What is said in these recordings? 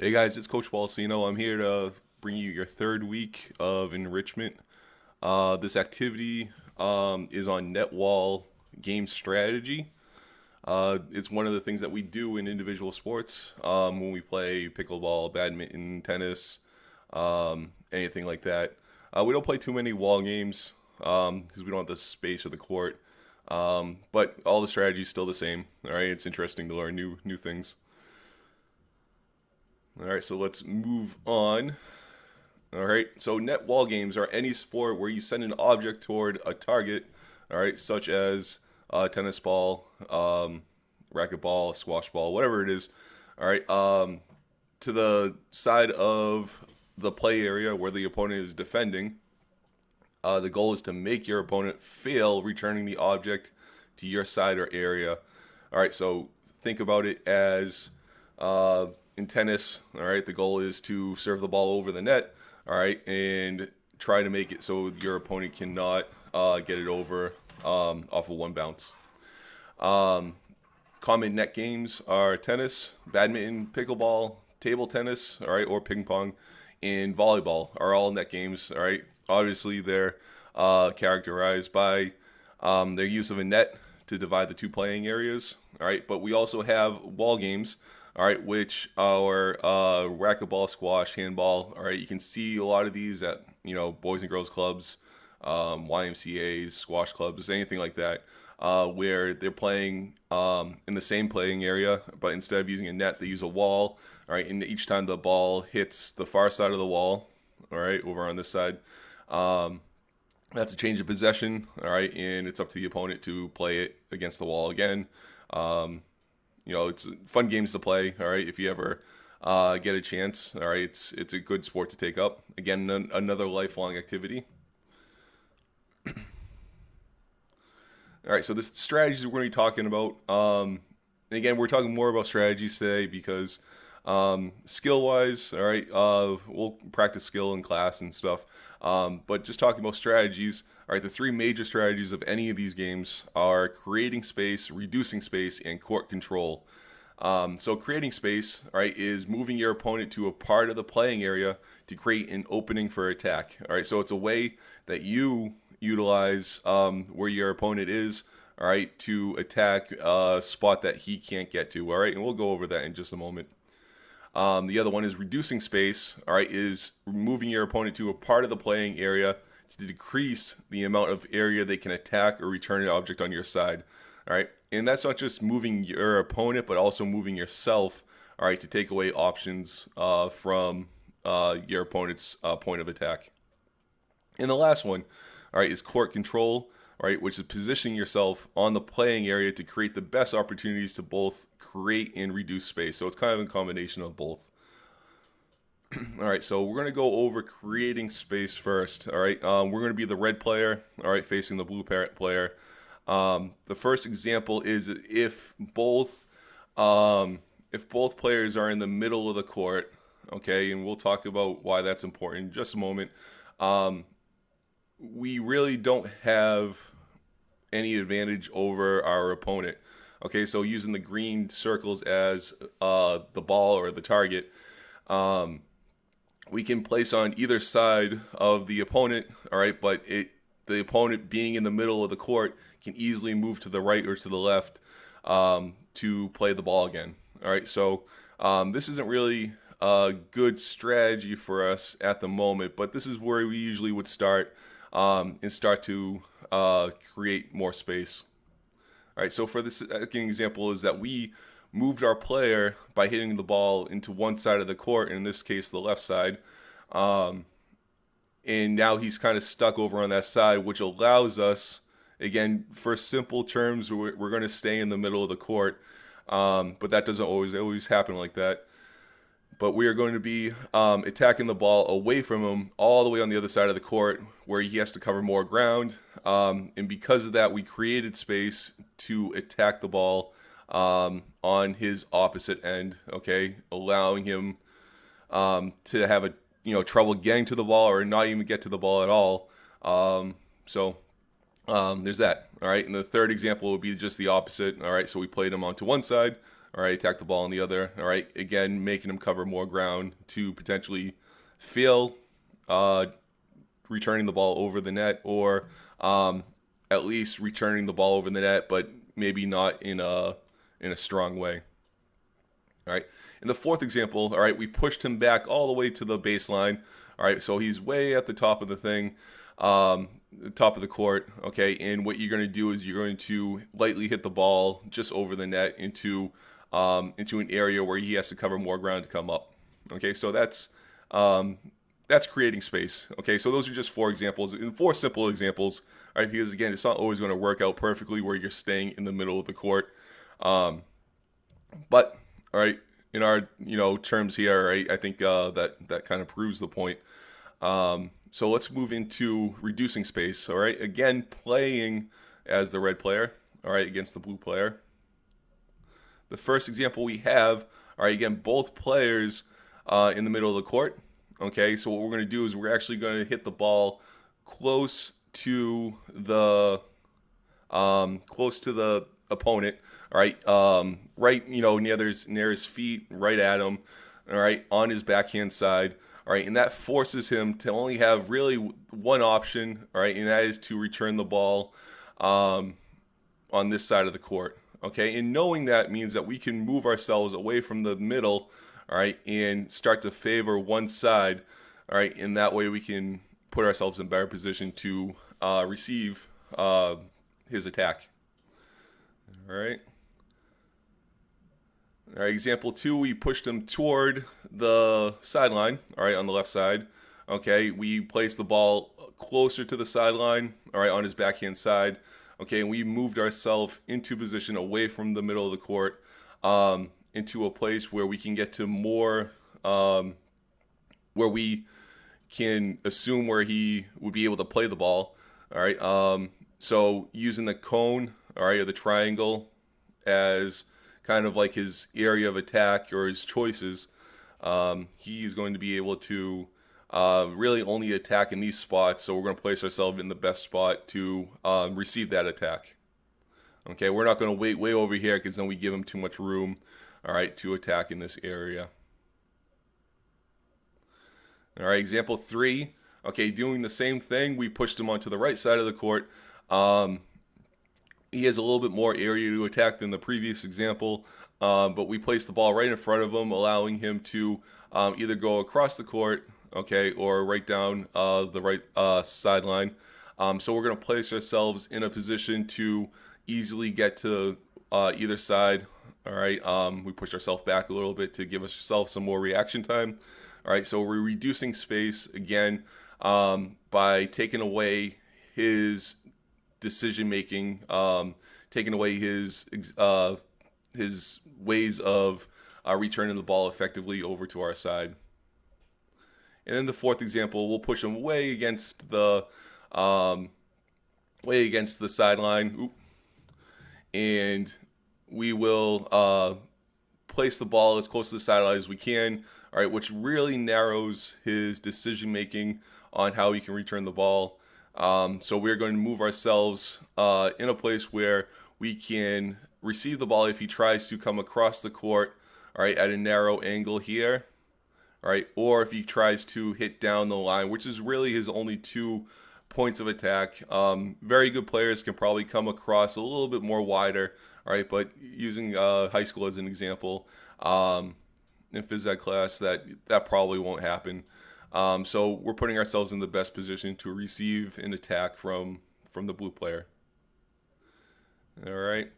Hey guys, it's Coach Balsino. I'm here to bring you your third week of enrichment. This activity is on net wall game strategy. It's one of the things that we do in individual sports when we play pickleball, badminton, tennis, anything like that. We don't play too many wall games because we don't have the space or the court. But all the strategy is still the same. All right, it's interesting to learn new things. All right, so let's move on. All right, so net wall games are any sport where you send an object toward a target, all right, such as a tennis ball, racquetball, squash ball, whatever it is, all right, to the side of the play area where the opponent is defending. The goal is to make your opponent fail returning the object to your side or area. All right, so think about it as in tennis. All right, the goal is to serve the ball over the net. All right, and try to make it so your opponent cannot get it over off of one bounce. Um, Common net games are tennis, badminton, pickleball, table tennis, all right, or ping pong, and volleyball are all net games. All right, obviously they're characterized by their use of a net to divide the two playing areas. All right, but we also have wall games. All right, which are racquetball, squash, handball. All right, you can see a lot of these at boys and girls clubs, YMCA's, squash clubs, anything like that, where they're playing in the same playing area, but instead of using a net, they use a wall. All right, and each time the ball hits the far side of the wall, all right, over on this side, that's a change of possession. All right, and it's up to the opponent to play it against the wall again. Um, it's fun games to play. All right, if you ever get a chance. All right, it's a good sport to take up. Again, another lifelong activity. All right, so this strategies we're going to be talking about. Again, we're talking more about strategies today because skill wise, all right, we'll practice skill in class and stuff. But just talking about strategies, all right, the three major strategies of any of these games are creating space, reducing space, and court control. So creating space, all right, is moving your opponent to a part of the playing area to create an opening for attack. All right, so it's a way that you utilize where your opponent is, all right, to attack a spot that he can't get to. All right, and we'll go over that in just a moment. The other one is reducing space, all right, is moving your opponent to a part of the playing area to decrease the amount of area they can attack or return an object on your side. All right, and that's not just moving your opponent, but also moving yourself, all right, to take away options from your opponent's point of attack. And the last one, all right, is court control, all right, which is positioning yourself on the playing area to create the best opportunities to both create and reduce space. So it's kind of a combination of both. All right, so we're going to go over creating space first. All right, we're going to be the red player, all right, facing the blue player. The first example is if both players are in the middle of the court, okay, and we'll talk about why that's important in just a moment. We really don't have any advantage over our opponent. Okay, so using the green circles as the ball or the target, we can place on either side of the opponent. All right, but the opponent being in the middle of the court can easily move to the right or to the left to play the ball again. All right, so this isn't really a good strategy for us at the moment, but this is where we usually would start and start to create more space. All right, so for this second example is that we moved our player by hitting the ball into one side of the court, in this case the left side, and now he's kind of stuck over on that side, which allows us, again, for simple terms, we're going to stay in the middle of the court, but that doesn't always happen like that. But we are going to be attacking the ball away from him all the way on the other side of the court where he has to cover more ground. And because of that, we created space to attack the ball on his opposite end, okay, allowing him to have trouble getting to the ball or not even get to the ball at all. There's that. All right. And the third example would be just the opposite. All right. So we played him onto one side. all right, attack the ball on the other, all right, again, making him cover more ground to potentially fail uh, returning the ball over the net, or at least returning the ball over the net, but maybe not in a strong way. All right. In the fourth example, all right, we pushed him back all the way to the baseline. All right, so he's way at the top of the thing, the top of the court. Okay, and what you're going to do is you're going to lightly hit the ball just over the net into an area where he has to cover more ground to come up. Okay, so that's creating space. Okay, so those are just four examples, and four simple examples. All right, because again, it's not always going to work out perfectly where you're staying in the middle of the court. But all right, in our terms here, right, I think that kind of proves the point. So let's move into reducing space. All right, again, playing as the red player. All right, against the blue player. The first example we have, all right, again, both players in the middle of the court. Okay, so what we're going to do is we're actually going to hit the ball close to the opponent. All right, right, near his feet, right at him. All right, on his backhand side. All right, and that forces him to only have really one option. All right, and that is to return the ball on this side of the court. Okay, and knowing that means that we can move ourselves away from the middle, all right, and start to favor one side, all right, and that way we can put ourselves in better position to receive his attack. All right. All right, example 2, we pushed him toward the sideline, all right, on the left side. Okay, we placed the ball closer to the sideline, all right, on his backhand side. Okay, and we moved ourselves into position away from the middle of the court into a place where we can get to more, where we can assume where he would be able to play the ball. All right, so using the cone, all right, or the triangle as kind of like his area of attack or his choices, he's going to be able to really only attack in these spots. So we're going to place ourselves in the best spot to receive that attack. Okay, we're not going to wait way over here because then we give him too much room, all right, to attack in this area. All right, example 3. Okay, doing the same thing, we pushed him onto the right side of the court. He has a little bit more area to attack than the previous example, but we placed the ball right in front of him, allowing him to either go across the court, okay, or right down the right sideline. So we're going to place ourselves in a position to easily get to either side. All right, we push ourselves back a little bit to give ourselves some more reaction time. All right, so we're reducing space again by taking away his decision making, taking away his ways of returning the ball effectively over to our side. And then the fourth example, we'll push him way against the sideline. Oop. And we will place the ball as close to the sideline as we can. All right, which really narrows his decision making on how he can return the ball. So we're going to move ourselves in a place where we can receive the ball if he tries to come across the court, all right, at a narrow angle here, all right, or if he tries to hit down the line, which is really his only 2 points of attack. Very good players can probably come across a little bit more wider, all right, but using high school as an example, in phys ed class, that probably won't happen. So we're putting ourselves in the best position to receive an attack from the blue player. All right.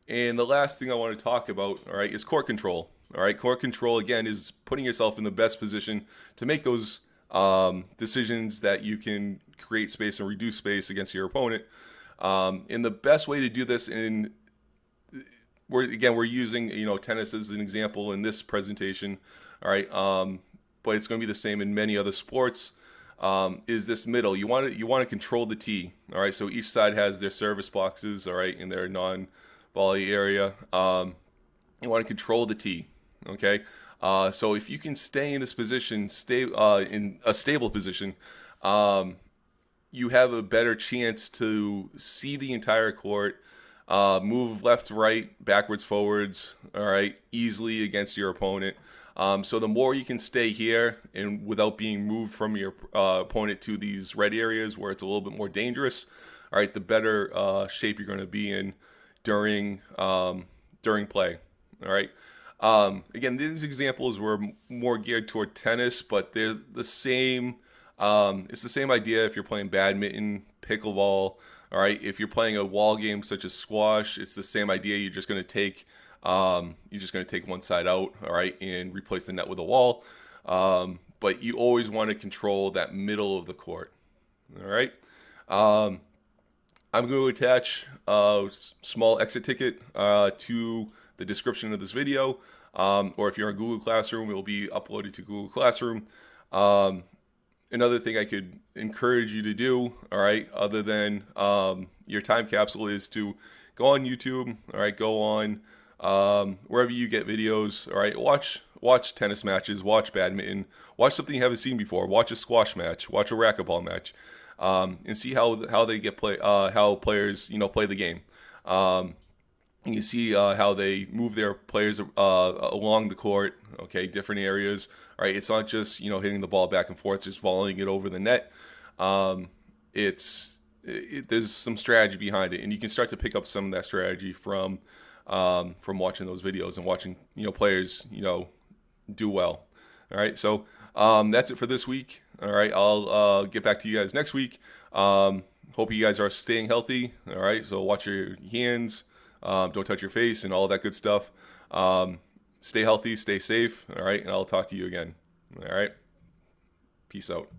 And the last thing I want to talk about, all right, is court control. All right, court control, again, is putting yourself in the best position to make those decisions that you can create space and reduce space against your opponent. And the best way to do this we're using tennis as an example in this presentation. All right, but it's going to be the same in many other sports. Is this middle? You want to control the tee. All right, so each side has their service boxes. All right, in their non-volley area. You want to control the tee. Okay, so if you can stay in this position, in a stable position, you have a better chance to see the entire court, Move left, right, backwards, forwards, all right, easily against your opponent. So the more you can stay here and without being moved from your opponent to these red areas where it's a little bit more dangerous, all right, the better shape you're going to be in during play. All right. Again, these examples were more geared toward tennis, but they're the same. It's the same idea if you're playing badminton, pickleball. All right. If you're playing a wall game such as squash, it's the same idea. You're just going to take one side out. All right, and replace the net with a wall. But you always want to control that middle of the court. All right. Um, I'm going to attach a small exit ticket to the description of this video. Or if you're in Google Classroom, it will be uploaded to Google Classroom. Um, Another thing I could encourage you to do, all right, other than your time capsule, is to go on YouTube, all right, go on wherever you get videos, all right, watch tennis matches, watch badminton, watch something you haven't seen before, watch a squash match, watch a racquetball match, and see how they get how players play the game. Um, you see how they move their players along the court, okay, different areas. All right, it's not just hitting the ball back and forth, just volleying it over the net. Um, there's some strategy behind it, and you can start to pick up some of that strategy from watching those videos and watching players do well. All right, so that's it for this week. All right, I'll get back to you guys next week. Hope you guys are staying healthy. All right, so watch your hands. Don't touch your face and all that good stuff. Stay healthy, stay safe. All right, and I'll talk to you again. All right, peace out.